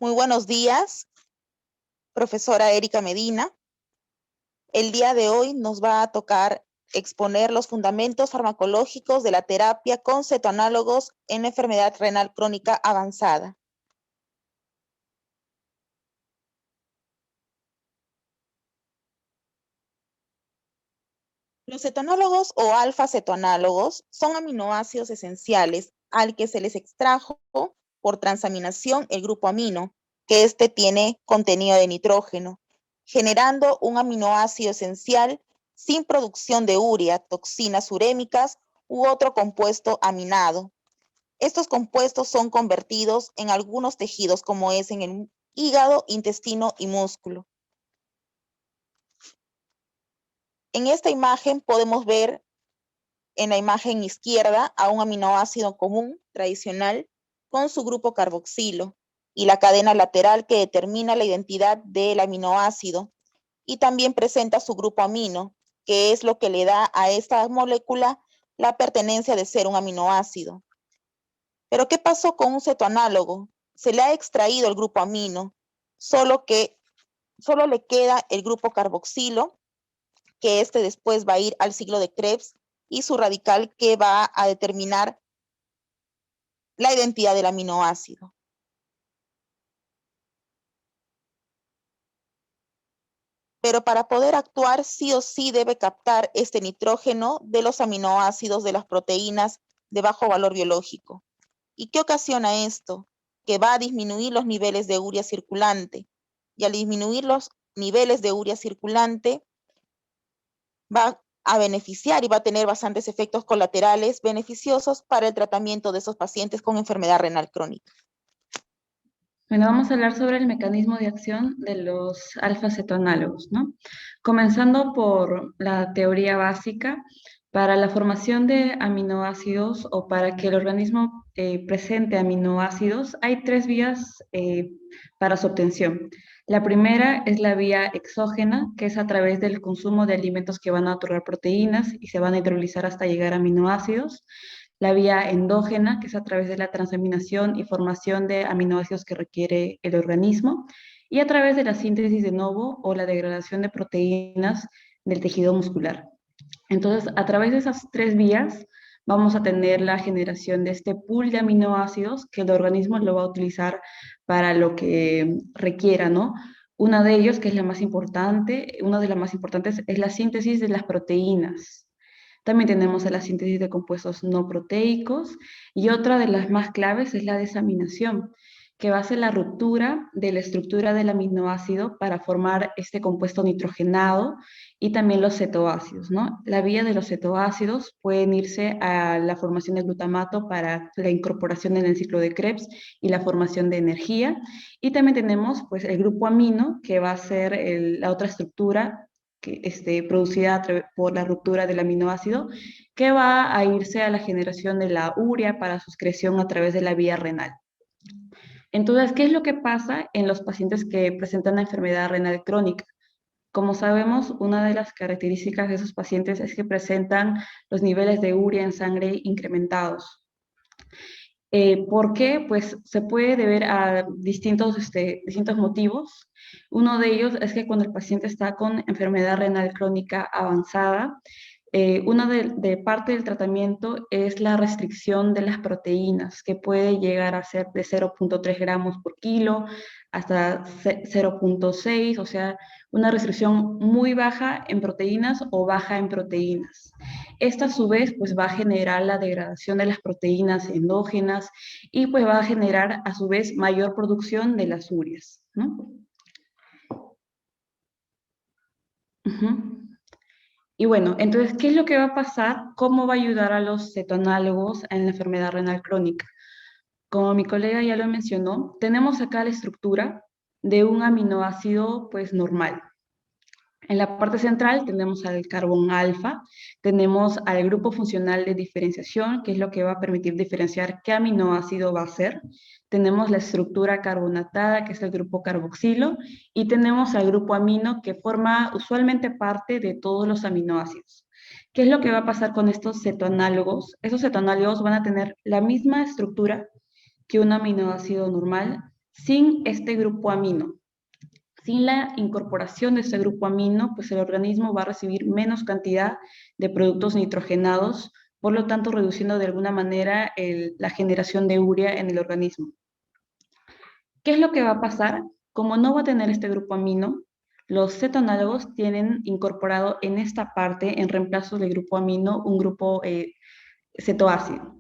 Muy buenos días, profesora Erika Medina. El día de hoy nos va a tocar exponer los fundamentos farmacológicos de la terapia con cetoanálogos en enfermedad renal crónica avanzada. Los cetoanálogos o alfa-cetoanálogos son aminoácidos esenciales al que se les extrajo por transaminación el grupo amino, que este tiene contenido de nitrógeno, generando un aminoácido esencial sin producción de urea, toxinas urémicas u otro compuesto aminado. Estos compuestos son convertidos en algunos tejidos, como es en el hígado, intestino y músculo. En esta imagen podemos ver en la imagen izquierda a un aminoácido común tradicional con su grupo carboxilo y la cadena lateral que determina la identidad del aminoácido, y también presenta su grupo amino, que es lo que le da a esta molécula la pertenencia de ser un aminoácido. Pero ¿qué pasó con un cetoanálogo? Se le ha extraído el grupo amino, solo le queda el grupo carboxilo, que este después va a ir al ciclo de Krebs, y su radical que va a determinar la identidad del aminoácido. Pero para poder actuar, sí o sí debe captar este nitrógeno de los aminoácidos de las proteínas de bajo valor biológico. ¿Y qué ocasiona esto? Que va a disminuir los niveles de urea circulante. Y al disminuir los niveles de urea circulante, va a beneficiar y va a tener bastantes efectos colaterales beneficiosos para el tratamiento de esos pacientes con enfermedad renal crónica. Bueno, vamos a hablar sobre el mecanismo de acción de los alfa-cetoanálogos, ¿no? Comenzando por la teoría básica, para la formación de aminoácidos o para que el organismo presente aminoácidos, hay tres vías para su obtención. La primera es la vía exógena, que es a través del consumo de alimentos que van a otorgar proteínas y se van a hidrolizar hasta llegar a aminoácidos. La vía endógena, que es a través de la transaminación y formación de aminoácidos que requiere el organismo, y a través de la síntesis de novo o la degradación de proteínas del tejido muscular. Entonces, a través de esas tres vías, vamos a tener la generación de este pool de aminoácidos que el organismo lo va a utilizar para lo que requiera, ¿no? Una de ellos, que es la más importante, una de las más importantes es la síntesis de las proteínas. También tenemos la síntesis de compuestos no proteicos y otra de las más claves es la desaminación, que va a ser la ruptura de la estructura del aminoácido para formar este compuesto nitrogenado y también los cetoácidos, ¿no? La vía de los cetoácidos pueden irse a la formación de glutamato para la incorporación en el ciclo de Krebs y la formación de energía. Y también tenemos pues el grupo amino, que va a ser la otra estructura producida por la ruptura del aminoácido, que va a irse a la generación de la urea para su excreción a través de la vía renal. Entonces, ¿qué es lo que pasa en los pacientes que presentan la enfermedad renal crónica? Como sabemos, una de las características de esos pacientes es que presentan los niveles de urea en sangre incrementados. ¿Por qué? Pues se puede deber a distintos motivos. Uno de ellos es que cuando el paciente está con enfermedad renal crónica avanzada, una de parte del tratamiento es la restricción de las proteínas, que puede llegar a ser de 0,3 gramos por kilo hasta 0,6, o sea, una restricción muy baja en proteínas o baja en proteínas. Esta a su vez pues va a generar la degradación de las proteínas endógenas y pues va a generar a su vez mayor producción de las ureas, ¿no? Uh-huh. Y bueno, entonces, ¿qué es lo que va a pasar? ¿Cómo va a ayudar a los cetoanálogos en la enfermedad renal crónica? Como mi colega ya lo mencionó, tenemos acá la estructura de un aminoácido pues normal. En la parte central tenemos al carbón alfa, tenemos al grupo funcional de diferenciación, que es lo que va a permitir diferenciar qué aminoácido va a ser. Tenemos la estructura carbonatada, que es el grupo carboxilo, y tenemos al grupo amino, que forma usualmente parte de todos los aminoácidos. ¿Qué es lo que va a pasar con estos cetoanálogos? Estos cetoanálogos van a tener la misma estructura que un aminoácido normal, sin este grupo amino. Sin la incorporación de este grupo amino, pues el organismo va a recibir menos cantidad de productos nitrogenados, por lo tanto reduciendo de alguna manera la generación de urea en el organismo. ¿Qué es lo que va a pasar? Como no va a tener este grupo amino, los cetonálogos tienen incorporado en esta parte, en reemplazo del grupo amino, un grupo cetoácido.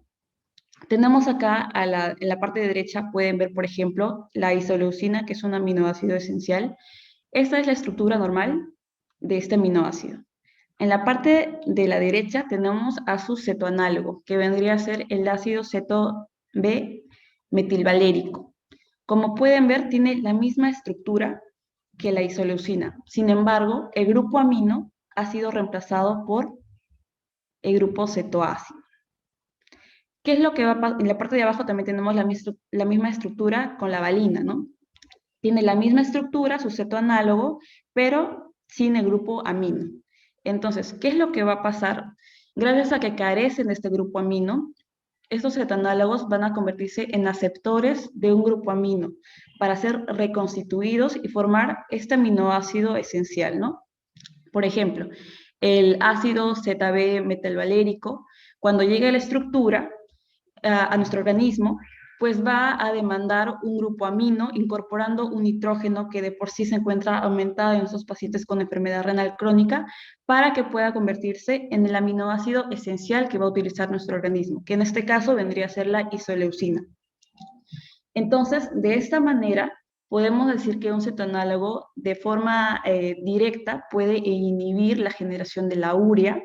Tenemos acá, en la parte de derecha, pueden ver, por ejemplo, la isoleucina, que es un aminoácido esencial. Esta es la estructura normal de este aminoácido. En la parte de la derecha tenemos a su cetoanálogo, que vendría a ser el ácido ceto B metilvalérico. Como pueden ver, tiene la misma estructura que la isoleucina. Sin embargo, el grupo amino ha sido reemplazado por el grupo cetoácido. ¿Qué es lo que va a pasar? En la parte de abajo también tenemos la misma estructura con la valina, ¿no? Tiene la misma estructura, su cetoanálogo, pero sin el grupo amino. Entonces, ¿qué es lo que va a pasar? Gracias a que carecen de este grupo amino, estos cetoanálogos van a convertirse en aceptores de un grupo amino para ser reconstituidos y formar este aminoácido esencial, ¿no? Por ejemplo, el ácido ZB metilvalérico, cuando llega a la estructura, a nuestro organismo, pues va a demandar un grupo amino incorporando un nitrógeno que de por sí se encuentra aumentado en esos pacientes con enfermedad renal crónica para que pueda convertirse en el aminoácido esencial que va a utilizar nuestro organismo, que en este caso vendría a ser la isoleucina. Entonces, de esta manera, podemos decir que un cetoanálogo de forma directa puede inhibir la generación de la urea,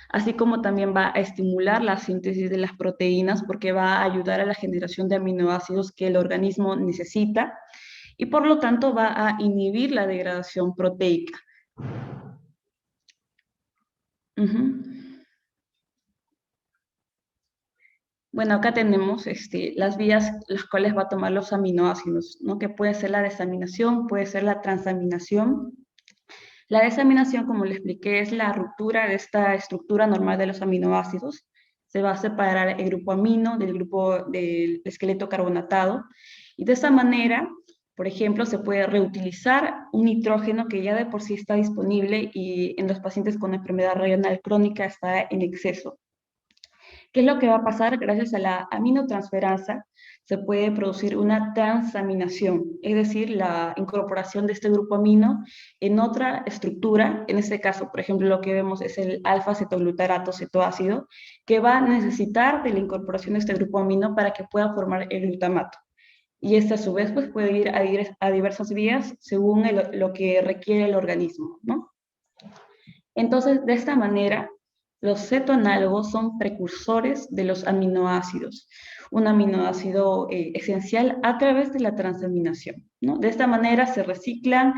así como también va a estimular la síntesis de las proteínas porque va a ayudar a la generación de aminoácidos que el organismo necesita y por lo tanto va a inhibir la degradación proteica. Bueno, acá tenemos las vías las cuales va a tomar los aminoácidos, ¿no? Que puede ser la desaminación, puede ser la transaminación. La desaminación, como le expliqué, es la ruptura de esta estructura normal de los aminoácidos. Se va a separar el grupo amino del grupo del esqueleto carbonatado. Y de esa manera, por ejemplo, se puede reutilizar un nitrógeno que ya de por sí está disponible y en los pacientes con enfermedad renal crónica está en exceso. ¿Qué es lo que va a pasar? Gracias a la aminotransferasa se puede producir una transaminación, es decir, la incorporación de este grupo amino en otra estructura. En este caso, por ejemplo, lo que vemos es el alfa-cetoglutarato cetoácido, que va a necesitar de la incorporación de este grupo amino para que pueda formar el glutamato. Y este a su vez pues, puede ir a diversas vías según lo que requiere el organismo, ¿no? Entonces, de esta manera, los cetoanálogos son precursores de los aminoácidos, un aminoácido esencial a través de la transaminación, ¿no? De esta manera se reciclan,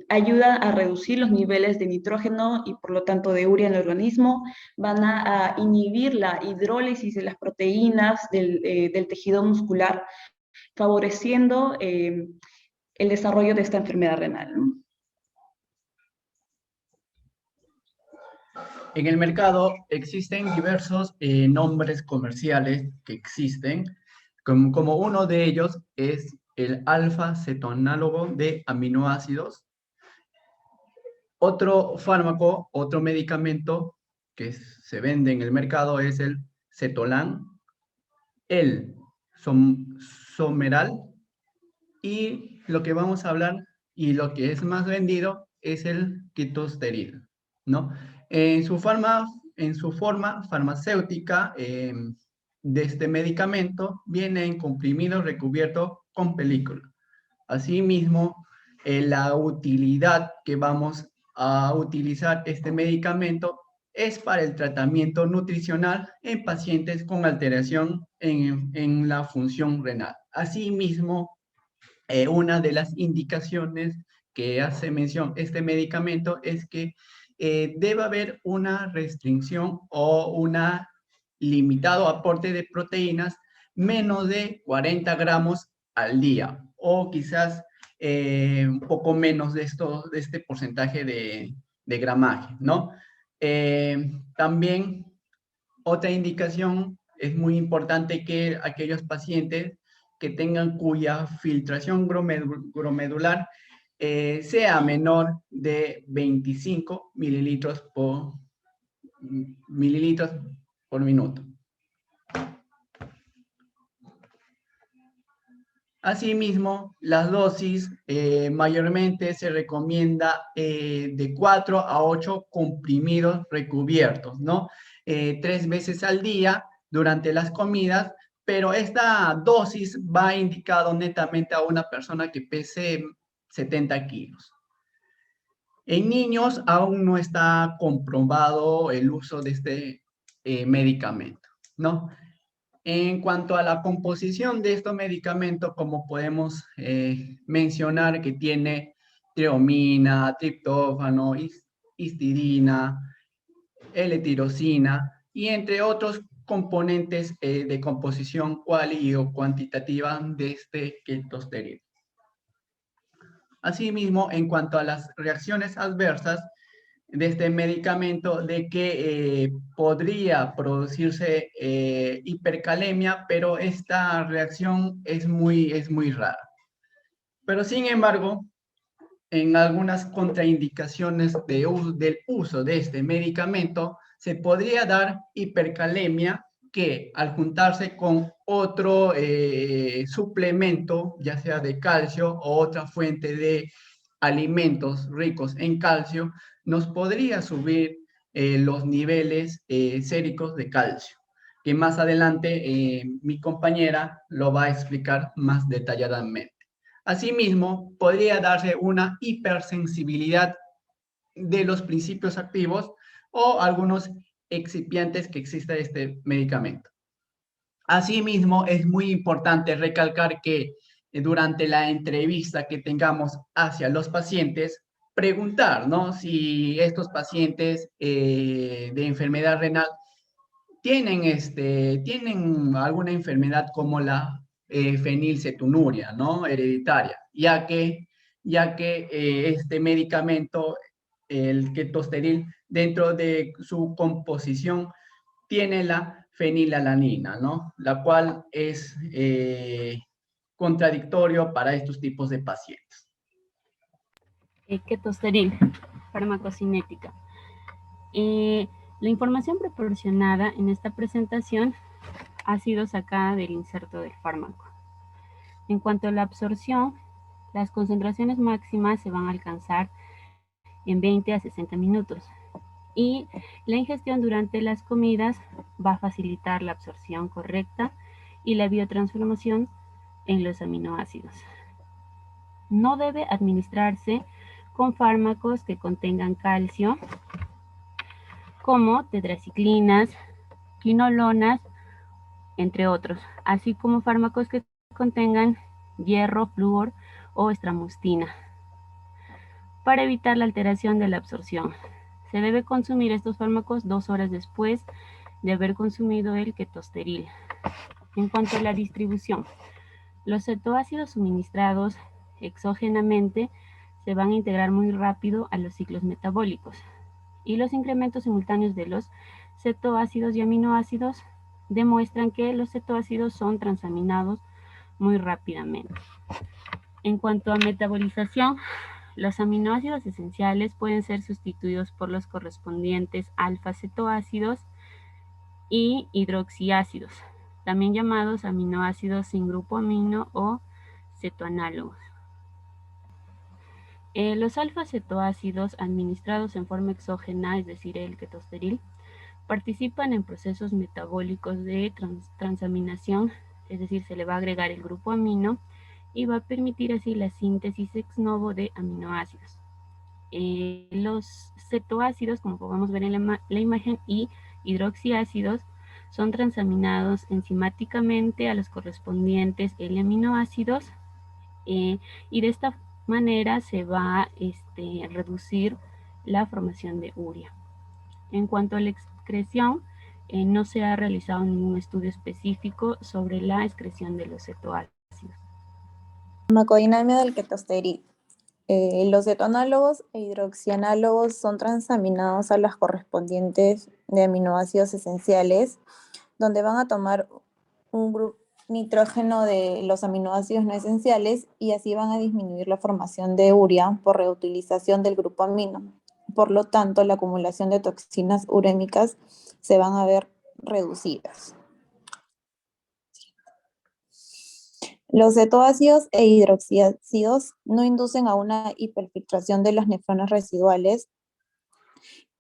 ayudan a reducir los niveles de nitrógeno y por lo tanto de urea en el organismo, van a inhibir la hidrólisis de las proteínas del tejido muscular, favoreciendo el desarrollo de esta enfermedad renal, ¿no? En el mercado existen diversos nombres comerciales que existen, como uno de ellos es el alfa-cetoanálogo de aminoácidos. Otro fármaco, otro medicamento que se vende en el mercado es el Cetolan, el Someral y lo que vamos a hablar y lo que es más vendido es el Ketosteril, ¿no? En su forma farmacéutica de este medicamento viene en comprimido recubierto con película. Asimismo, la utilidad que vamos a utilizar este medicamento es para el tratamiento nutricional en pacientes con alteración en la función renal. Asimismo, una de las indicaciones que hace mención este medicamento es que debe haber una restricción o una limitado aporte de proteínas menos de 40 gramos al día o quizás un poco menos de este porcentaje de gramaje, ¿no? También otra indicación es muy importante que aquellos pacientes cuya filtración glomerular sea menor de 25 mililitros por minuto. Asimismo, las dosis mayormente se recomienda de 4 a 8 comprimidos recubiertos, ¿no? 3 veces al día durante las comidas, pero esta dosis va indicado netamente a una persona que pese 70 kilos. En niños aún no está comprobado el uso de este medicamento, ¿no? En cuanto a la composición de estos medicamentos, como podemos mencionar que tiene treomina, triptófano, histidina, L-tirosina y entre otros componentes de composición cuali o cuantitativa de este ketosteril. Asimismo, en cuanto a las reacciones adversas de este medicamento, de que podría producirse hipercalemia, pero esta reacción es muy rara. Pero sin embargo, en algunas contraindicaciones del uso de este medicamento, se podría dar hipercalemia que al juntarse con otro suplemento, ya sea de calcio o otra fuente de alimentos ricos en calcio, nos podría subir los niveles séricos de calcio, que más adelante mi compañera lo va a explicar más detalladamente. Asimismo, podría darse una hipersensibilidad de los principios activos o algunos excipientes que existe este medicamento. Asimismo, es muy importante recalcar que durante la entrevista que tengamos hacia los pacientes, preguntar, ¿no? Si estos pacientes de enfermedad renal tienen alguna enfermedad como la fenilcetonuria, ¿no? Hereditaria, ya que este medicamento, el ketosteril, dentro de su composición tiene la fenilalanina, ¿no? La cual es contradictorio para estos tipos de pacientes. Ketosteril, farmacocinética. La información proporcionada en esta presentación ha sido sacada del inserto del fármaco. En cuanto a la absorción, las concentraciones máximas se van a alcanzar en 20 a 60 minutos y la ingestión durante las comidas va a facilitar la absorción correcta y la biotransformación en los aminoácidos. No debe administrarse con fármacos que contengan calcio, como tetraciclinas, quinolonas, entre otros, así como fármacos que contengan hierro, flúor o estramustina, para evitar la alteración de la absorción. Se debe consumir estos fármacos 2 horas después de haber consumido el ketosteril. En cuanto a la distribución, los cetoácidos suministrados exógenamente se van a integrar muy rápido a los ciclos metabólicos y los incrementos simultáneos de los cetoácidos y aminoácidos demuestran que los cetoácidos son transaminados muy rápidamente. En cuanto a metabolización, los aminoácidos esenciales pueden ser sustituidos por los correspondientes alfa-cetoácidos y hidroxiácidos, también llamados aminoácidos sin grupo amino o cetoanálogos. Los alfa-cetoácidos administrados en forma exógena, es decir, el ketosteril, participan en procesos metabólicos de transaminación, es decir, se le va a agregar el grupo amino y va a permitir así la síntesis ex novo de aminoácidos. Los cetoácidos, como podemos ver en la imagen, y hidroxiácidos son transaminados enzimáticamente a los correspondientes L-aminoácidos y de esta manera se va a reducir la formación de urea. En cuanto a la excreción, no se ha realizado ningún estudio específico sobre la excreción de los cetoácidos. Farmacodinámica del ketosteril. Los cetoanálogos e hidroxianálogos son transaminados a las correspondientes de aminoácidos esenciales, donde van a tomar nitrógeno de los aminoácidos no esenciales y así van a disminuir la formación de urea por reutilización del grupo amino. Por lo tanto, la acumulación de toxinas urémicas se van a ver reducidas. Los cetoácidos e hidroxiácidos no inducen a una hiperfiltración de los nefrones residuales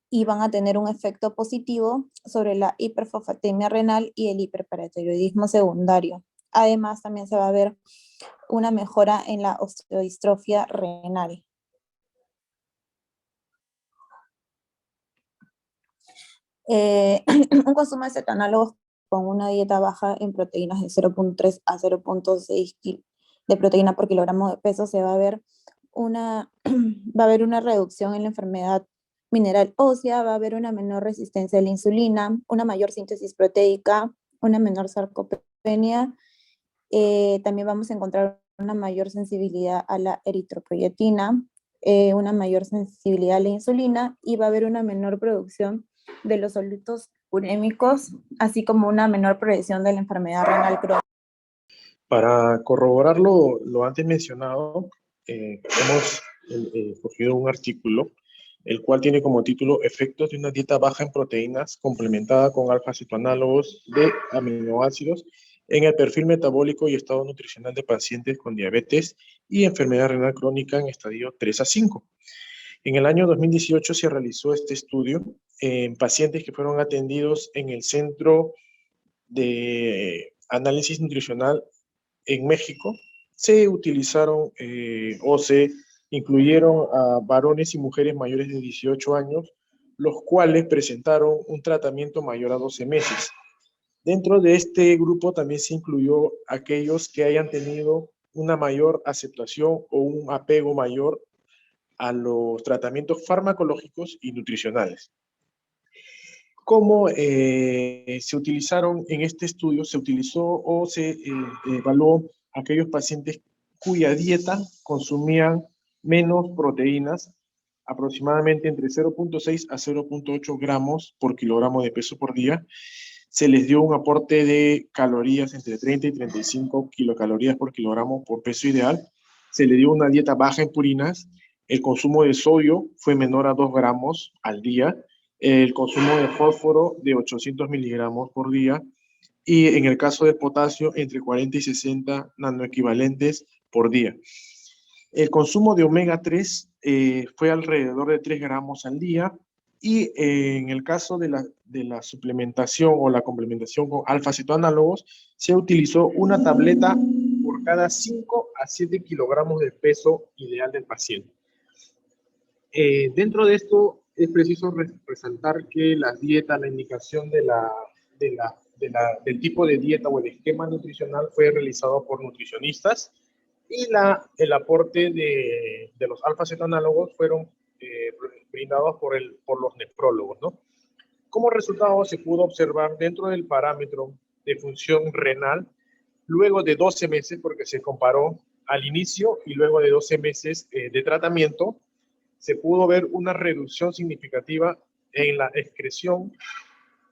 y van a tener un efecto positivo sobre la hiperfosfatemia renal y el hiperparatiroidismo secundario. Además, también se va a ver una mejora en la osteodistrofia renal. Un consumo de cetanálogos con una dieta baja en proteínas de 0.3 a 0.6 de proteína por kilogramo de peso se va a ver va a haber una reducción en la enfermedad mineral ósea, va a haber una menor resistencia a la insulina, una mayor síntesis proteica, una menor sarcopenia. También vamos a encontrar una mayor sensibilidad a la eritropoyetina, una mayor sensibilidad a la insulina y va a haber una menor producción de los solutos urémicos, así como una menor progresión de la enfermedad renal crónica. Para corroborar lo antes mencionado, hemos cogido un artículo, el cual tiene como título Efectos de una dieta baja en proteínas complementada con alfa-cetoanálogos de aminoácidos en el perfil metabólico y estado nutricional de pacientes con diabetes y enfermedad renal crónica en estadio 3 a 5. En el año 2018 se realizó este estudio en pacientes que fueron atendidos en el Centro de Análisis Nutricional en México. Se utilizaron o se incluyeron a varones y mujeres mayores de 18 años, los cuales presentaron un tratamiento mayor a 12 meses. Dentro de este grupo también se incluyó aquellos que hayan tenido una mayor aceptación o un apego mayor a los tratamientos farmacológicos y nutricionales. ¿Cómo se utilizaron en este estudio? Se utilizó o se evaluó aquellos pacientes cuya dieta consumían menos proteínas, aproximadamente entre 0.6 a 0.8 gramos por kilogramo de peso por día. Se les dio un aporte de calorías entre 30 y 35 kilocalorías por kilogramo por peso ideal. Se le dio una dieta baja en purinas. El consumo de sodio fue menor a 2 gramos al día. El consumo de fósforo de 800 miligramos por día. Y en el caso de potasio, entre 40 y 60 nanoequivalentes por día. El consumo de omega 3 fue alrededor de 3 gramos al día. Y en el caso de la suplementación o la complementación con alfa-cetoanálogos, se utilizó una tableta por cada 5 a 7 kilogramos de peso ideal del paciente. Dentro de esto es preciso resaltar que la dieta, la indicación del tipo de dieta o el esquema nutricional fue realizado por nutricionistas y el aporte de los alfa-cetoanálogos fueron brindados por los nefrólogos, ¿no? Como resultado se pudo observar dentro del parámetro de función renal, luego de 12 meses, porque se comparó al inicio y luego de 12 meses de tratamiento, se pudo ver una reducción significativa en la excreción,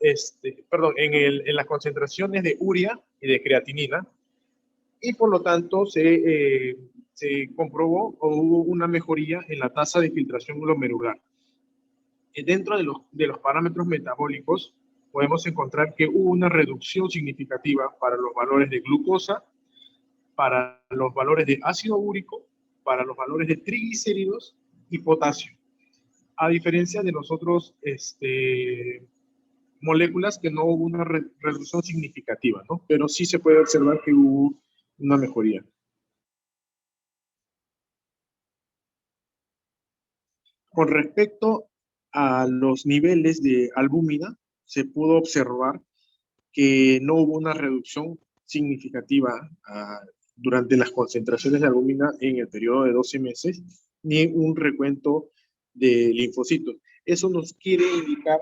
en las concentraciones de urea y de creatinina, y por lo tanto se comprobó o hubo una mejoría en la tasa de filtración glomerular. Dentro de los parámetros metabólicos podemos encontrar que hubo una reducción significativa para los valores de glucosa, para los valores de ácido úrico, para los valores de triglicéridos y potasio, a diferencia de los otros moléculas que no hubo una reducción significativa, ¿no? Pero sí se puede observar que hubo una mejoría. Con respecto a los niveles de albúmina, se pudo observar que no hubo una reducción significativa durante las concentraciones de albúmina en el periodo de 12 meses, ni un recuento de linfocitos. Eso nos quiere indicar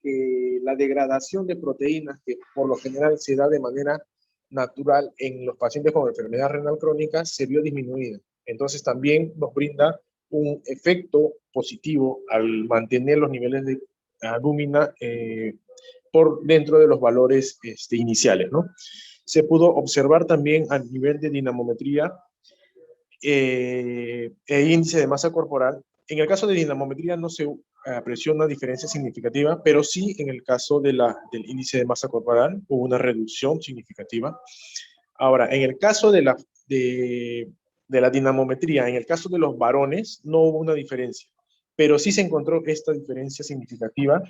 que la degradación de proteínas, que por lo general se da de manera natural en los pacientes con enfermedad renal crónica, se vio disminuida. Entonces también nos brinda un efecto positivo al mantener los niveles de albúmina por dentro de los valores iniciales, ¿no? se pudo observar también a nivel de dinamometría e índice de masa corporal. En el caso de dinamometría no se apreció una diferencia significativa, pero sí en el caso del índice de masa corporal hubo una reducción significativa. Ahora, en el caso de la dinamometría, en el caso de los varones no hubo una diferencia, pero sí se encontró esta diferencia significativa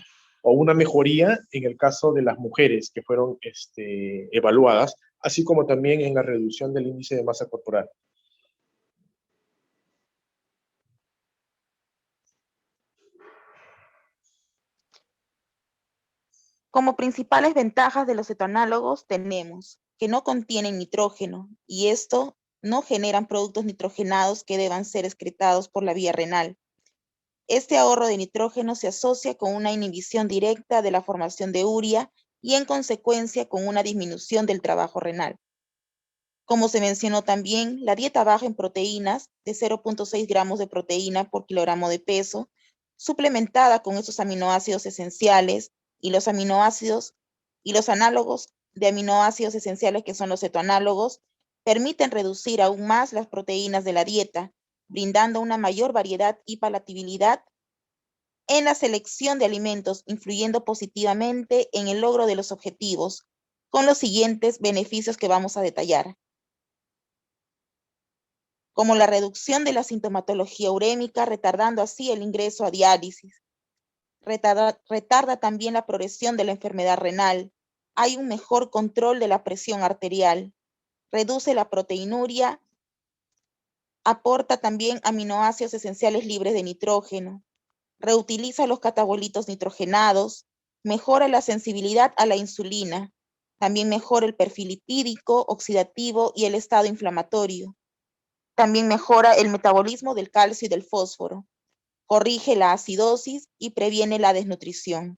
o una mejoría en el caso de las mujeres que fueron evaluadas, así como también en la reducción del índice de masa corporal. Como principales ventajas de los cetoanálogos tenemos que no contienen nitrógeno y esto no generan productos nitrogenados que deban ser excretados por la vía renal. Este ahorro de nitrógeno se asocia con una inhibición directa de la formación de urea y en consecuencia con una disminución del trabajo renal. Como se mencionó también, la dieta baja en proteínas de 0.6 gramos de proteína por kilogramo de peso, suplementada con estos aminoácidos esenciales y los aminoácidos y los análogos de aminoácidos esenciales que son los cetoanálogos, permiten reducir aún más las proteínas de la dieta, brindando una mayor variedad y palatabilidad en la selección de alimentos, influyendo positivamente en el logro de los objetivos, con los siguientes beneficios que vamos a detallar, como la reducción de la sintomatología urémica, retardando así el ingreso a diálisis. Retarda también la progresión de la enfermedad renal. Hay un mejor control de la presión arterial. Reduce la proteinuria. Aporta también aminoácidos esenciales libres de nitrógeno. Reutiliza los catabolitos nitrogenados. Mejora la sensibilidad a la insulina. También mejora el perfil lipídico, oxidativo y el estado inflamatorio. También mejora el metabolismo del calcio y del fósforo. Corrige la acidosis y previene la desnutrición.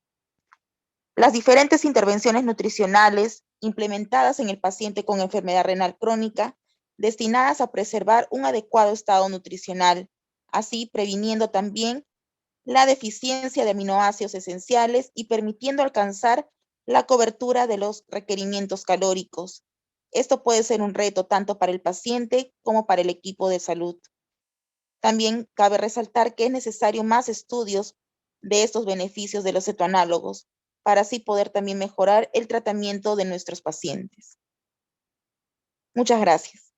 Las diferentes intervenciones nutricionales implementadas en el paciente con enfermedad renal crónica, destinadas a preservar un adecuado estado nutricional, así previniendo también la deficiencia de aminoácidos esenciales y permitiendo alcanzar la cobertura de los requerimientos calóricos. Esto puede ser un reto tanto para el paciente como para el equipo de salud. También cabe resaltar que es necesario más estudios de estos beneficios de los cetoanálogos para así poder también mejorar el tratamiento de nuestros pacientes. Muchas gracias.